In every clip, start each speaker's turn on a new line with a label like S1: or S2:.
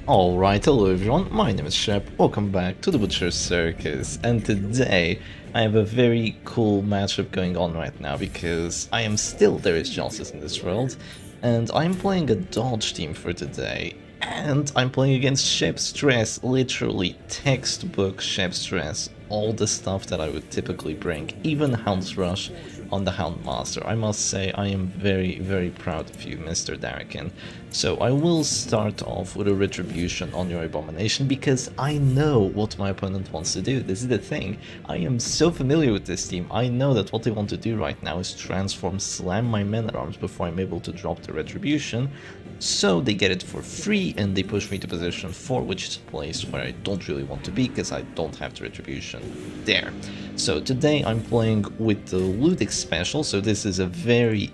S1: Alright, hello everyone, my name is Shep, welcome back to the Butcher's Circus, and today I have a very cool matchup going on right now because I am still there is justice in this world, and I'm playing a dodge team for today, and I'm playing against Shep Stress, literally textbook Shep Stress, all the stuff that I would typically bring, even Hound's Rush on the Houndmaster. I must say I am very proud of you, Mr. Darakin. So I will start off with a retribution on your abomination because I know what my opponent wants to do. This is the thing. I am so familiar with this team. I know that what they want to do right now is transform, slam my men-at-arms before I'm able to drop the retribution. So they get it for free and they push me to position 4, which is a place where I don't really want to be because I don't have the retribution there. So today I'm playing with the Ludic special, so this is a very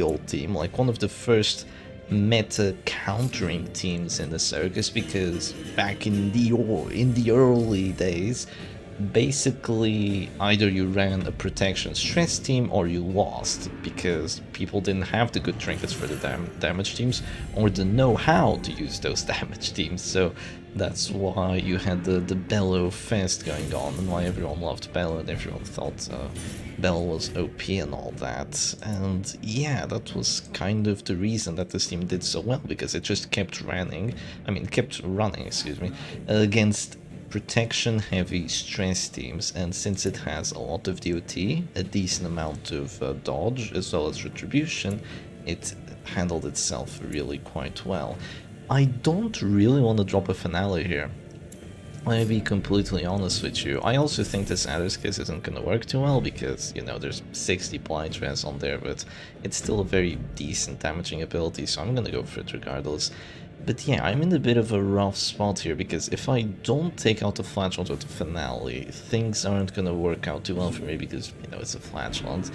S1: old team, like one of the first meta countering teams in the circus, because back in the early days, basically either you ran a protection stress team or you lost because people didn't have the good trinkets for the damage teams or the know-how to use those damage teams. So that's why you had the Bellow Fest going on and why everyone loved Bellow and everyone thought Bellow was OP and all that. And yeah, that was kind of the reason that this team did so well, because it just kept running, excuse me, against protection heavy stress teams, and since it has a lot of DOT, a decent amount of dodge as well as retribution, it handled itself really quite well. I don't really want to drop a finale here. I'll be completely honest with you. I also think this Circus isn't gonna work too well because, you know, there's 60 blind res on there, but it's still a very decent damaging ability, so I'm gonna go for it regardless. But yeah, I'm in a bit of a rough spot here because if I don't take out the Flatulence with the finale, things aren't gonna work out too well for me because, you know, it's a Flatulence.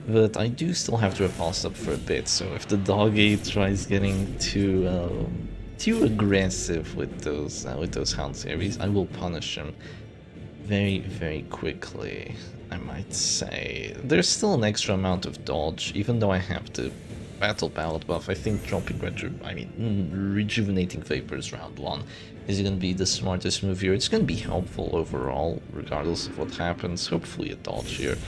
S1: But I do still have to repulse up for a bit, so if the doggy tries getting too aggressive with those Hound series, I will punish him very quickly, I might say. There's still an extra amount of dodge, even though I have the battle ballad buff. I think dropping rejuvenating vapors round 1 is going to be the smartest move here. It's going to be helpful overall, regardless of what happens. Hopefully a dodge here.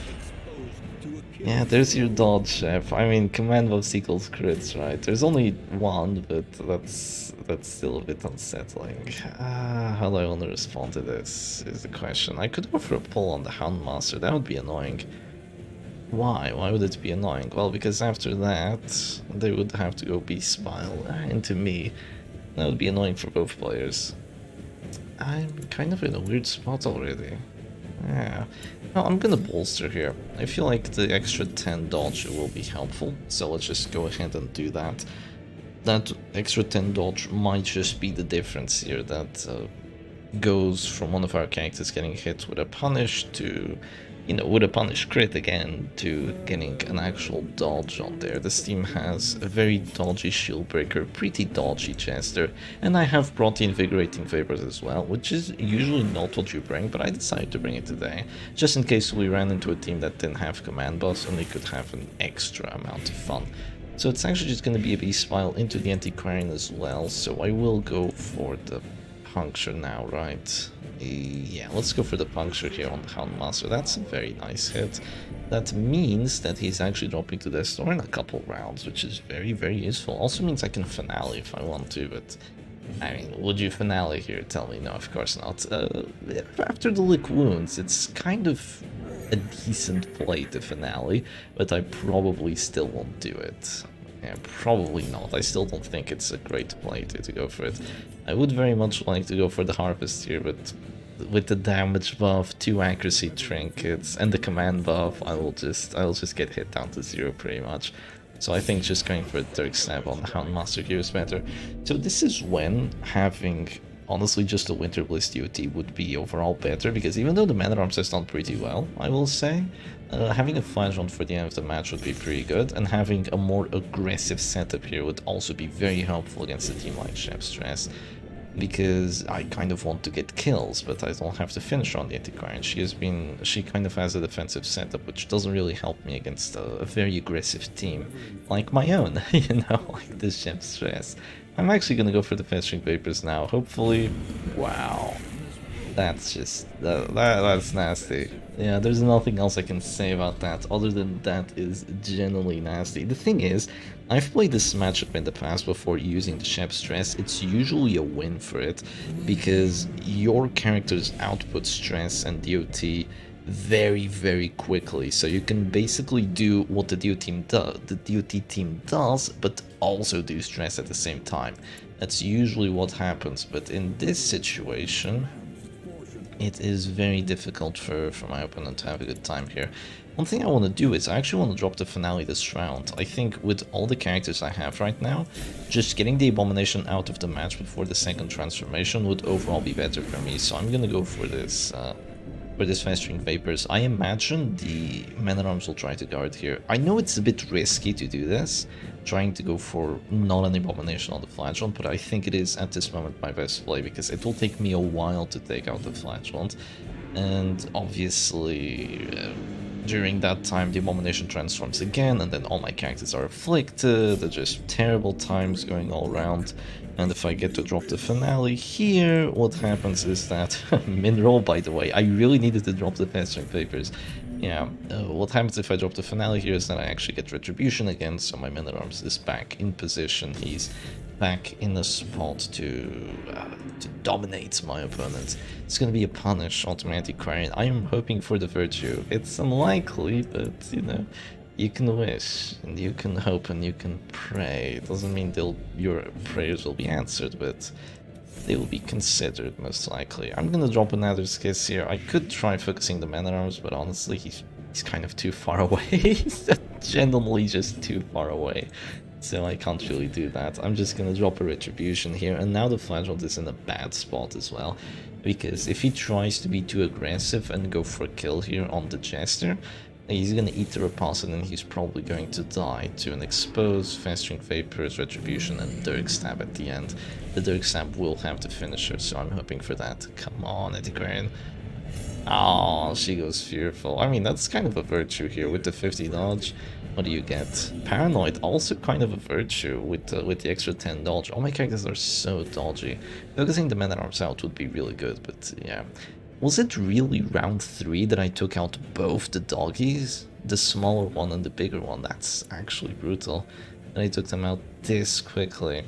S1: Yeah, there's your dodge, Chef. I mean, command buff equals crits, right? There's only one, but that's still a bit unsettling. How do I want to respond to this is the question. I could go for a pull on the Houndmaster. That would be annoying. Why? Why would it be annoying? Well, because after that, they would have to go Beast Smile into me. That would be annoying for both players. I'm kind of in a weird spot already. Yeah. Well, I'm gonna bolster here. I feel like the extra 10 dodge will be helpful, so let's just go ahead and do that. That extra 10 dodge might just be the difference here that goes from one of our characters getting hit with a punish to, you know, with a punish crit again, to getting an actual dodge on there. This team has a very dodgy shield breaker, pretty dodgy Chester, and I have brought the invigorating vapors as well, which is usually not what you bring, but I decided to bring it today, just in case we ran into a team that didn't have command buffs and we could have an extra amount of fun. So it's actually just going to be a Beast Smile into the Antiquarian as well, so I will go for the puncture now, right? Yeah, let's go for the puncture here on the Houndmaster. That's a very nice hit. That means that he's actually dropping to the store in a couple rounds, which is very useful. Also means I can finale if I want to, but I mean, would you finale here? Tell me. No, of course not. After the lick wounds, it's kind of a decent play to finale, but I probably still won't do it. Yeah, probably not. I still don't think it's a great play to go for it. I would very much like to go for the Harvest here, but with the damage buff, 2 accuracy trinkets, and the command buff, I'll just get hit down to 0 pretty much. So I think just going for a Dirk Stab on the Houndmaster here is better. So this is when having, honestly, just a Winter Bliss DOT would be overall better, because even though the Man-at-Arms has done pretty well, I will say, having a flash on for the end of the match would be pretty good, and having a more aggressive setup here would also be very helpful against a team like Chef Stress, because I kind of want to get kills, but I don't have to finish on the Antiquarian. She kind of has a defensive setup, which doesn't really help me against a very aggressive team like my own, you know, like the Chef Stress. I'm actually gonna go for the fetching vapors now. Hopefully, wow, that's just that's nasty. Yeah, there's nothing else I can say about that other than that is genuinely nasty. The thing is, I've played this matchup in the past before using the Shep Stress. It's usually a win for it because your characters output stress and DOT very, very quickly. So you can basically do what the DOT team does, but also do stress at the same time. That's usually what happens. But in this situation, it is very difficult for my opponent to have a good time here. One thing I want to do is I actually want to drop the finale this round. I think with all the characters I have right now, just getting the Abomination out of the match before the second transformation would overall be better for me. So I'm gonna go for this Festering Vapors. I imagine the Men-at-Arms will try to guard here. I know it's a bit risky to do this, trying to go for not an Abomination on the Flagellant, but I think it is at this moment my best play, because it will take me a while to take out the Flagellant, and obviously during that time the Abomination transforms again, and then all my characters are afflicted. They're just terrible times going all around. And if I get to drop the finale here, what happens is that Mineral, by the way, I really needed to drop the Festering Vapors. Yeah, what happens if I drop the finale here is that I actually get Retribution again, so my Men-at-Arms is back in position. He's back in the spot to dominate my opponent. It's gonna be a punish onto my Antiquarian. I am hoping for the Virtue. It's unlikely, but you know, you can wish, and you can hope, and you can pray. It doesn't mean your prayers will be answered, but they will be considered, most likely. I'm gonna drop another Skiss here. I could try focusing the Man-at-Arms, but honestly, he's kind of too far away. He's genuinely just too far away. So I can't really do that. I'm just gonna drop a Retribution here, and now the Flagellant is in a bad spot as well. Because if he tries to be too aggressive and go for a kill here on the Jester, he's gonna eat the Repulse, and then he's probably going to die to an Expose, Festering Vapors, Retribution, and Dirk Stab at the end. The Dirk Stab will have the finisher, so I'm hoping for that. Come on, Antiquarian. Oh, she goes Fearful. I mean, that's kind of a virtue here with the 50 dodge. What do you get? Paranoid, also kind of a virtue with the extra 10 dodge. All my characters are so dodgy. Focusing the Men-at-Arms out would be really good, but yeah. Was it really round 3 that I took out both the doggies? The smaller one and the bigger one? That's actually brutal. And I took them out this quickly.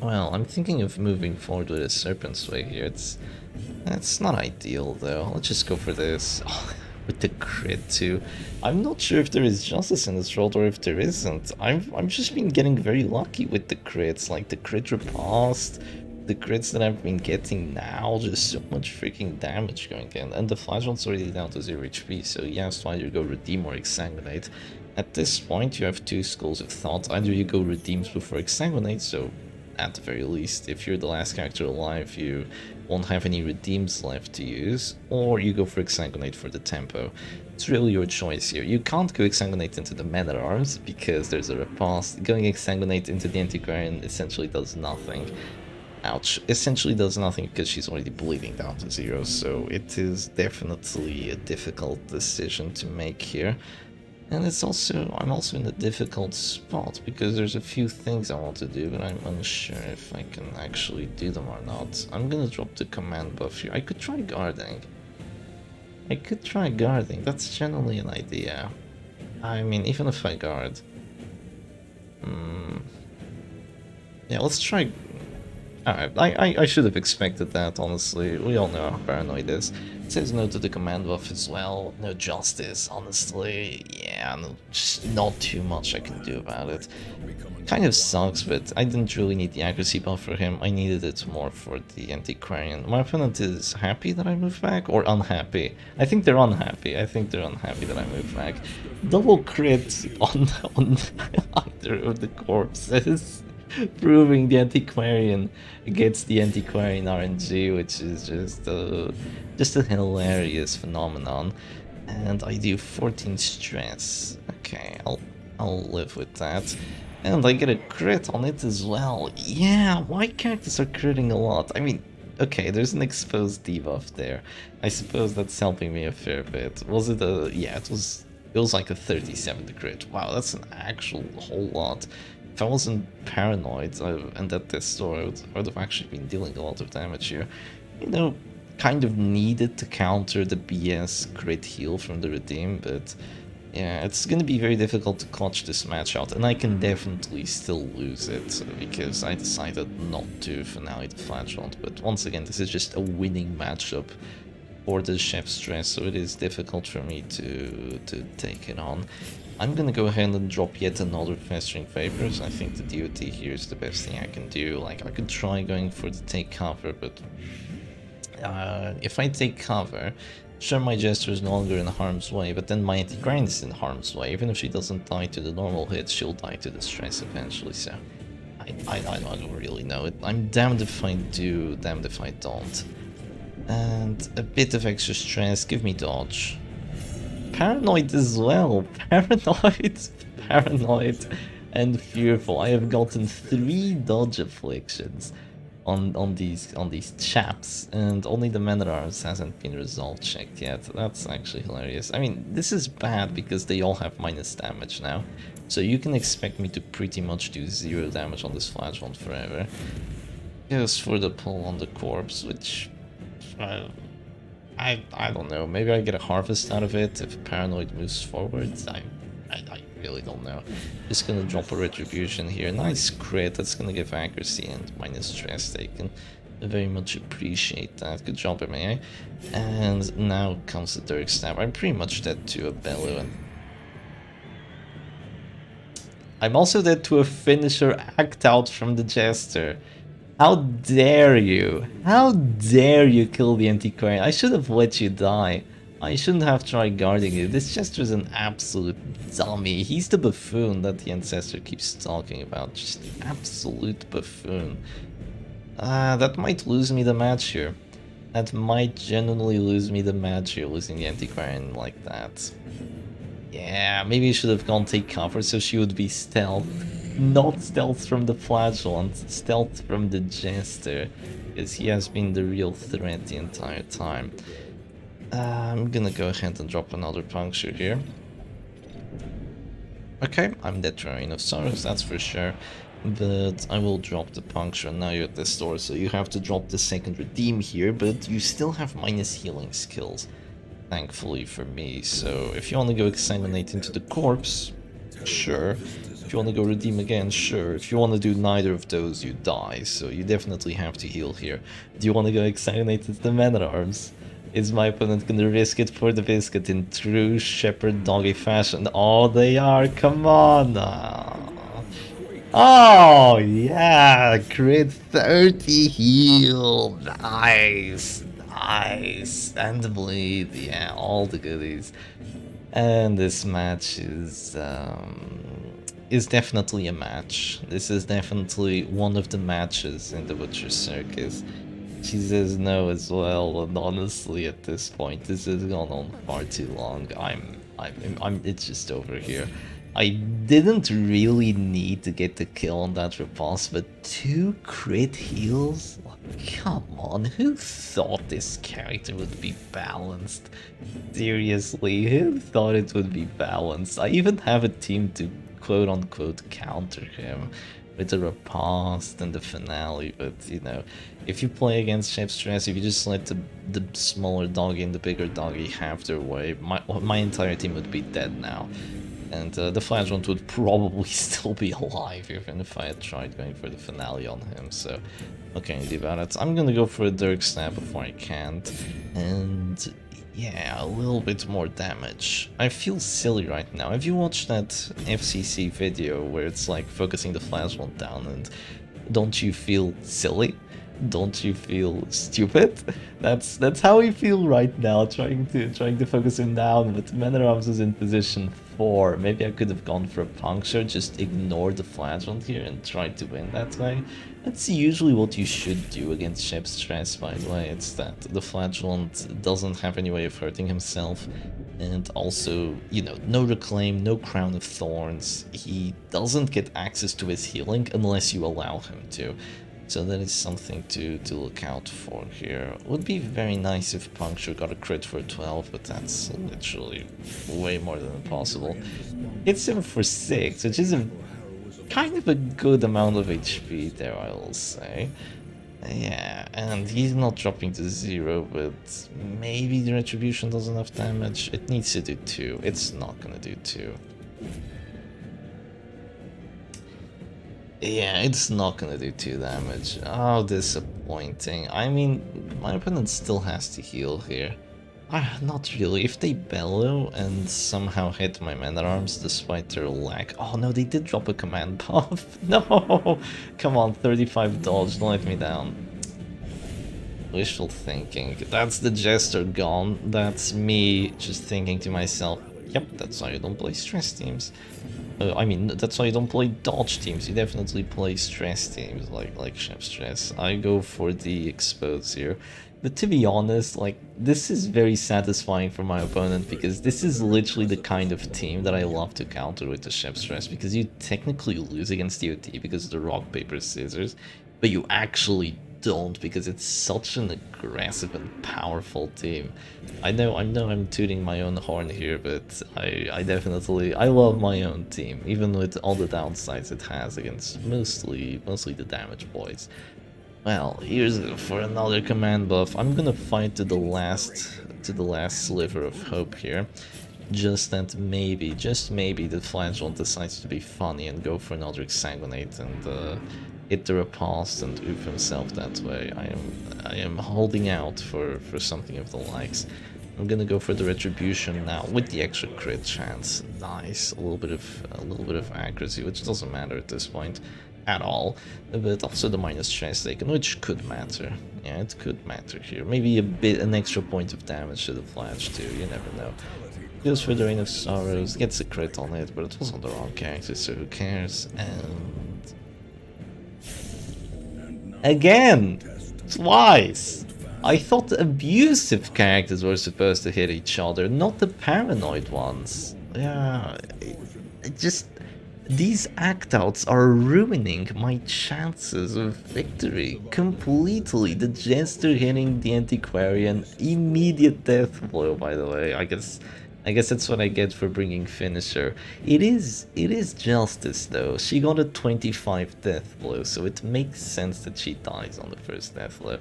S1: Well, I'm thinking of moving forward with a Serpent's Way here. It's not ideal though. Let's just go for this. Oh, with the crit too. I'm not sure if there is justice in this world or if there isn't. I'm just been getting very lucky with the crits, like the crit riposte. The crits that I've been getting now, just so much freaking damage going in, and the Flagellant's already down to 0 HP, so you have to either go Redeem or Exsanguinate. At this point, you have two schools of thought. Either you go Redeems before Exsanguinate, so at the very least, if you're the last character alive, you won't have any Redeems left to use, or you go for Exsanguinate for the tempo. It's really your choice here. You can't go Exsanguinate into the Men-at-Arms, because there's a riposte. Going Exsanguinate into the Antiquarian essentially does nothing. Ouch. Essentially does nothing because she's already bleeding down to 0, so it is definitely a difficult decision to make here. And I'm also in a difficult spot because there's a few things I want to do, but I'm unsure if I can actually do them or not. I'm gonna drop the command buff here. I could try guarding. That's generally an idea. I mean, even if I guard. Yeah, let's try. Alright, I should have expected that, honestly. We all know how paranoid it is. It says no to the command buff as well. No justice, honestly. Yeah, no, just not too much I can do about it. Kind of sucks, but I didn't really need the accuracy buff for him. I needed it more for the Antiquarian. My opponent is happy that I moved back, or unhappy. I think they're unhappy. I think they're unhappy that I moved back. Double crit on either of the corpses. Proving the Antiquarian gets the Antiquarian RNG, which is just a hilarious phenomenon. And I do 14 stress. Okay, I'll live with that. And I get a crit on it as well. Yeah, my characters are critting a lot. I mean, okay, there's an exposed debuff there. I suppose that's helping me a fair bit. Was it a... yeah, it was like a 37 to crit. Wow, that's an actual whole lot. if I wasn't paranoid and at this store, I would have actually been dealing a lot of damage here. You know, kind of needed to counter the BS crit heal from the Redeem, but yeah, it's gonna be very difficult to clutch this match out, and I can definitely still lose it, because I decided not to finale the Flagellant, but once again, this is just a winning matchup for the Chef's Stress, so it is difficult for me to take it on. I'm gonna go ahead and drop yet another Festering Vapors. I think the DOT here is the best thing I can do. Like, I could try going for the take cover, but if I take cover, sure, my Jester is no longer in harm's way, but then my anti-grind is in harm's way. Even if she doesn't die to the normal hit, she'll die to the stress eventually, so I don't really know it. I'm damned if I do, damned if I don't. And a bit of extra stress, give me dodge. Paranoid as well, paranoid and fearful. I have gotten 3 dodge afflictions on these chaps, and only the Man at Arms hasn't been resolved checked yet. That's actually hilarious. I mean, this is bad because they all have minus damage now, so you can expect me to pretty much do 0 damage on this Flagellant forever. Goes for the pull on the corpse, which I don't know. Maybe I get a harvest out of it if Paranoid moves forward. I really don't know. Just gonna drop a retribution here. Nice crit. That's gonna give accuracy and minus stress taken. I very much appreciate that. Good job, MAA. And now comes the Dirk Stab. I'm pretty much dead to a Bellow, and I'm also dead to a finisher act out from the Jester. How dare you? How dare you kill the Antiquarian? I should have let you die. I shouldn't have tried guarding you. This Jester's an absolute dummy. He's the buffoon that the Ancestor keeps talking about. Just the absolute buffoon. That might lose me the match here. That might genuinely lose me the match here, losing the Antiquarian like that. Yeah, maybe you should have gone take cover so she would be stealth. Not stealth from the Flagellant, stealth from the Jester, because he has been the real threat the entire time. I'm gonna go ahead and drop another puncture here. Okay, I'm dead to Rain of Sorrows, that's for sure, but I will drop the puncture. Now you're at the store, so you have to drop the second redeem here, but you still have minus healing skills, thankfully for me. So if you want to go exsanguinate into the corpse, sure. If you want to go redeem again, sure. If you want to do neither of those, you die, so you definitely have to heal here. Do you want to go exsanguinate into the Man at Arms? Is my opponent gonna risk it for the biscuit in true shepherd doggy fashion? Oh, they are, come on! Oh, yeah! Crit 30 heal! Nice! Nice! And bleed, yeah, all the goodies. And this match is definitely a match. This is definitely one of the matches in the Butcher's Circus. She says no as well, and honestly at this point this has gone on far too long. It's just over here. I didn't really need to get the kill on that repulse, but 2 crit heals? Come on, who thought this character would be balanced? Seriously, who thought it would be balanced? I even have a team to quote-unquote counter him with a riposte and the finale, but you know, if you play against Chef Stress, if you just let the smaller doggy and the bigger doggy have their way, my entire team would be dead now. And the Flagellant would probably still be alive even if I had tried going for the finale on him, so what can you do about it? I'm gonna go for a Dirk Stab before I can't, and yeah, a little bit more damage. I feel silly right now. Have you watched that FCC video where it's like focusing the Flagellant down, and don't you feel silly? Don't you feel stupid? That's how we feel right now, trying to focus him down, but Man at Arms is in position 4. Maybe I could have gone for a puncture, just ignore the Flagellant here and try to win that way. That's usually what you should do against Shep Stress, by the way. It's that the Flagellant doesn't have any way of hurting himself, and also, you know, no Reclaim, no Crown of Thorns. He doesn't get access to his healing unless you allow him to. So that is something to look out for here. Would be very nice if Puncture got a crit for 12, but that's literally way more than impossible. Hits him for 6, which is a kind of a good amount of HP there, I will say. Yeah, and he's not dropping to 0, but maybe the Retribution does enough damage. It needs to do 2. It's not gonna do 2. Yeah, it's not gonna do 2 damage. Oh, disappointing. I mean, my opponent still has to heal here. Not really. If they bellow and somehow hit my man-at-arms despite their lack... Oh no, they did drop a command buff. No! Come on, 35 dodge, don't let me down. Wishful thinking. That's the Jester gone. That's me just thinking to myself, yep, that's why you don't play stress teams. I mean, that's why you don't play dodge teams. You definitely play stress teams, like Chef Stress. I go for the expose here. But to be honest, like, this is very satisfying for my opponent because this is literally the kind of team that I love to counter with the Chef Stress, because you technically lose against DOT because of the rock, paper, scissors, but you actually don't because it's such an aggressive and powerful team. I know I'm tooting my own horn here, but I definitely love my own team, even with all the downsides it has against mostly the damage boys. Well, here's for another command buff. I'm gonna fight to the last sliver of hope here. Just that maybe, just maybe, the Flagellant decides to be funny and go for another Exsanguinate and hit the Repulse and oof himself that way. I am holding out for something of the likes. I'm gonna go for the Retribution now with the extra crit chance. Nice, a little bit of accuracy, which doesn't matter at this point at all, but also the minus chance taken, which could matter. Yeah, it could matter here. Maybe an extra point of damage to the Flash too, you never know. Goes for the Rain of Sorrows, gets a crit on it, but it was on the wrong character, so who cares? And... again! Twice! I thought the abusive characters were supposed to hit each other, not the paranoid ones. Yeah, it just... these act-outs are ruining my chances of victory completely. The Jester hitting the Antiquarian, immediate death blow, by the way. I guess that's what I get for bringing Finisher. It is Justice though. She got a 25 death blow, so it makes sense that she dies on the first death blow.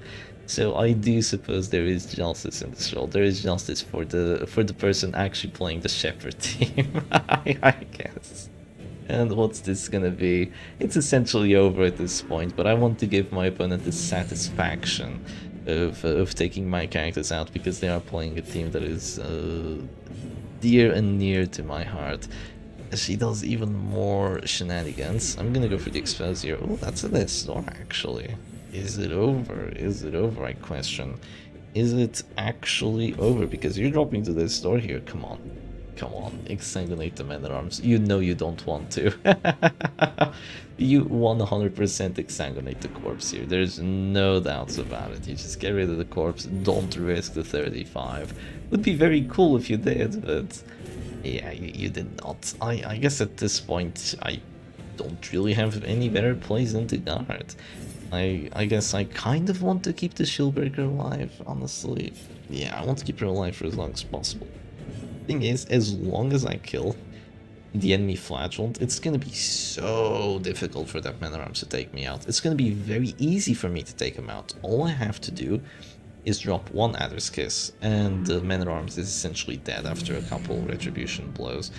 S1: So I do suppose there is justice in this role. There is justice for the person actually playing the Shepherd team, I guess. And what's this gonna be? It's essentially over at this point, but I want to give my opponent the satisfaction of taking my characters out because they are playing a team that is dear and near to my heart. She does even more shenanigans. I'm gonna go for the expose here. Oh, that's a death door actually. Is it over? Is it over, I question. Is it actually over? Because you're dropping to this door here, come on. Come on, exsanguinate the man-at-arms. You know you don't want to. You 100% exsanguinate the corpse here. There's no doubts about it. You just get rid of the corpse, don't risk the 35. Would be very cool if you did, but yeah, you did not. I guess at this point, I don't really have any better plays than to guard. I guess I kind of want to keep the Shieldbreaker alive, honestly. Yeah, I want to keep her alive for as long as possible. Thing is, as long as I kill the enemy Flagellant, it's gonna be so difficult for that man-at-arms to take me out. It's gonna be very easy for me to take him out. All I have to do is drop one Adder's Kiss, and the man-at-arms is essentially dead after a couple Retribution blows.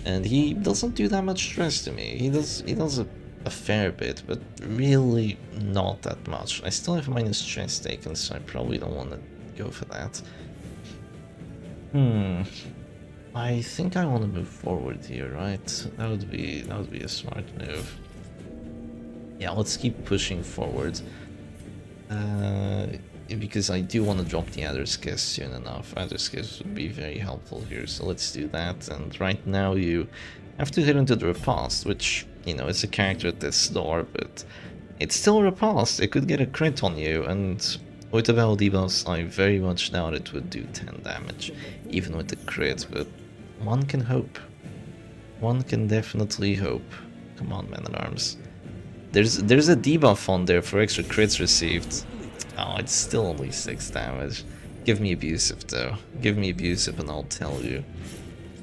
S1: And he doesn't do that much stress to me. He does a fair bit, but really not that much. I still have minus stress taken, so I probably don't want to go for that. I think I want to move forward here, right? That would be a smart move. Yeah, let's keep pushing forward. Because I do want to drop the Adder's Kiss soon enough. Adder's Kiss would be very helpful here, so let's do that. And right now you have to hit into the Repulse, which, you know, it's a character at this door, but it's still a Repulse. It could get a crit on you, and with the Battle debuffs, I very much doubt it would do 10 damage, even with the crit, but one can hope. One can definitely hope. Come on, man-at-arms. There's a debuff on there for extra crits received. Oh, it's still only 6 damage. Give me abusive though. Give me abusive and I'll tell you.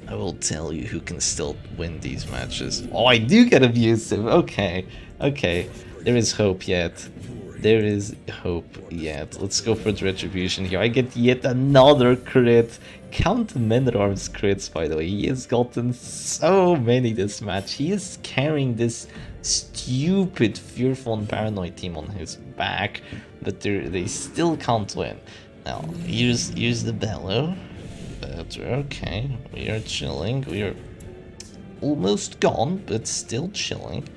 S1: I will tell you who can still win these matches. Oh, I do get abusive. Okay, okay. There is hope yet. There is hope yet. Let's go for the retribution here. I get yet another crit. Count Men-at-Arms crits, by the way. He has gotten so many this match. He is carrying this stupid, fearful and paranoid team on his back, but they still can't win. Now, here's the bellow. Better, okay. We are chilling. We are almost gone, but still chilling.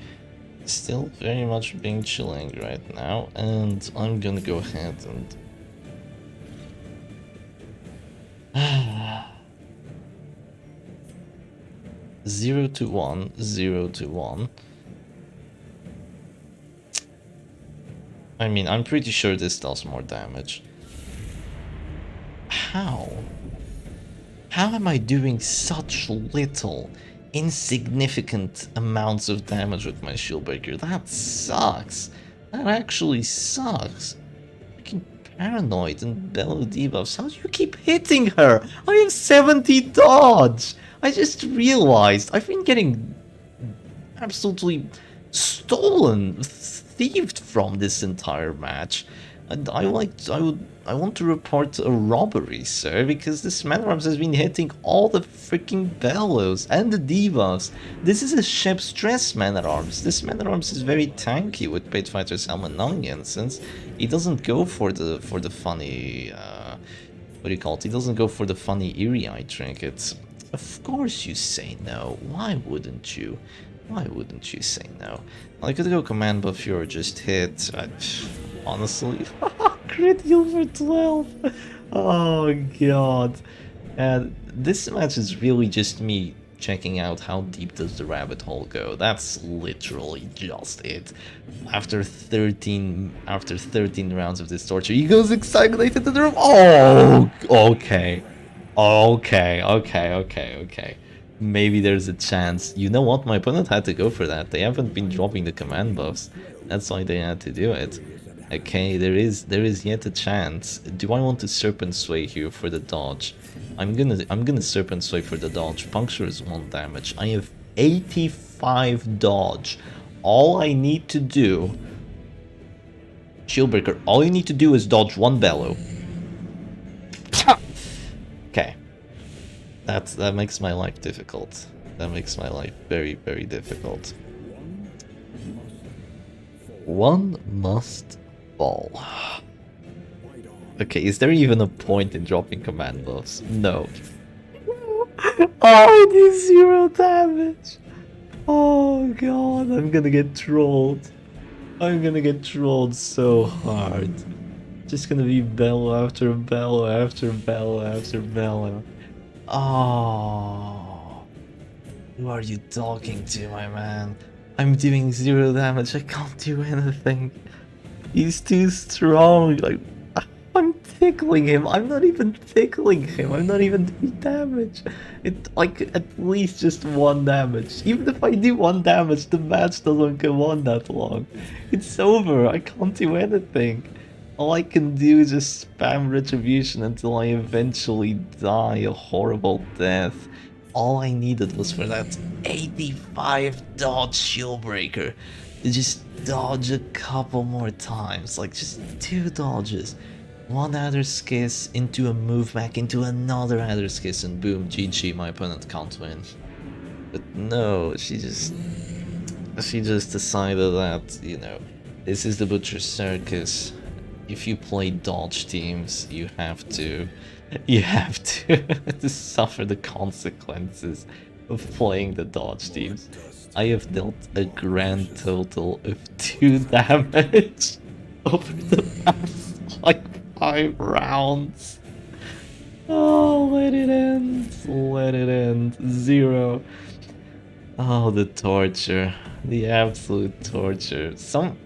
S1: Still very much being chilling right now. And I'm gonna go ahead and 0 to 1, 0 to 1. I mean, I'm pretty sure this does more damage. How? How am I doing such little, insignificant amounts of damage with my shield breaker? That sucks. That actually sucks. Freaking paranoid and bellow debuffs. How do you keep hitting her? I have 70 dodge. I just realized I've been getting absolutely stolen, thieved from this entire match. And I want to report a robbery, sir, because this Man-at-Arms has been hitting all the freaking bellows and the debuffs. This is a ship stress Man-at-Arms. This Man-at-Arms is very tanky with Pit Fighter's Helm and Onion, since he doesn't go for the funny what do you call it? He doesn't go for the funny eerie eye trinkets. Of course you say no. Why wouldn't you? Why wouldn't you say no? I could go command buff you or just hit. Honestly, crit heal for 12. Oh god. And this match is really just me checking out how deep does the rabbit hole go. That's literally just it. After 13 rounds of this torture, he goes exsanguinated to the room. Oh, okay. Okay. Maybe there's a chance. You know what? My opponent had to go for that. They haven't been dropping the command buffs. That's why they had to do it. Okay, there is yet a chance. Do I want to Serpent Sway here for the dodge? I'm gonna Serpent Sway for the dodge. Puncture is 1 damage. I have 85 dodge. All I need to do, Shieldbreaker, all you need to do is dodge 1 bellow. Okay. That makes my life difficult. That makes my life very, very difficult. One must fall. Okay, is there even a point in dropping command buffs? No. Oh, I did 0 damage. Oh god, I'm gonna get trolled. I'm gonna get trolled so hard. Just gonna be bellow after bellow after bellow after bellow. Oh, who are you talking to, my man? I'm doing 0 damage. I can't do anything. He's too strong. Like, I'm tickling him. I'm not even tickling him. I'm not even doing damage. It like at least just 1 damage. Even if I do 1 damage, the match doesn't go on that long. It's over. I can't do anything. All I can do is just spam retribution until I eventually die a horrible death. All I needed was for that 85 dodge Shieldbreaker to just dodge a couple more times, like just 2 dodges. 1 Adder's Kiss into a move back into another Adder's Kiss, and boom, GG, my opponent can't win. But no, she just decided that, you know, this is the Butcher Circus. If you play dodge teams, you have to to suffer the consequences of playing the dodge teams. I have dealt a grand total of 2 damage over the past like 5 rounds. Oh, let it end. Let it end. 0. Oh, the torture. The absolute torture.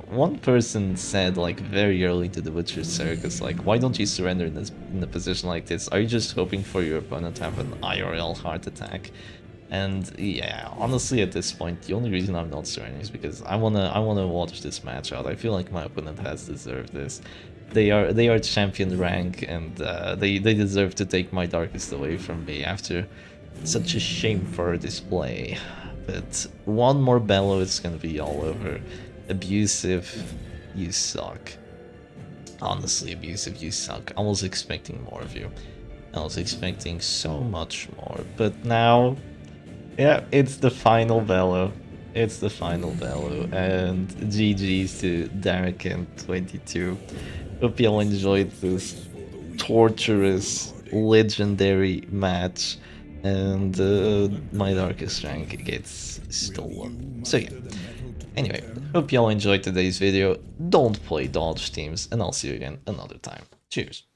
S1: One person said, like, very early to the Butcher Circus, like, why don't you surrender in a position like this? Are you just hoping for your opponent to have an IRL heart attack? And yeah, honestly, at this point, the only reason I'm not surrendering is because I wanna watch this match out. I feel like my opponent has deserved this. They are champion rank, and they deserve to take my darkest away from me after Such a shame for a display. But one more bellow, it's gonna be all over. Abusive, you suck. Honestly, abusive, you suck. I was expecting more of you. I was expecting so much more. But now, yeah, it's the final bellow. It's the final bellow. And GG's to Darakin 22. Hope you all enjoyed this torturous, legendary match. And my darkest rank gets stolen. So yeah. Anyway, hope you all enjoyed today's video. Don't play dodge teams, and I'll see you again another time. Cheers.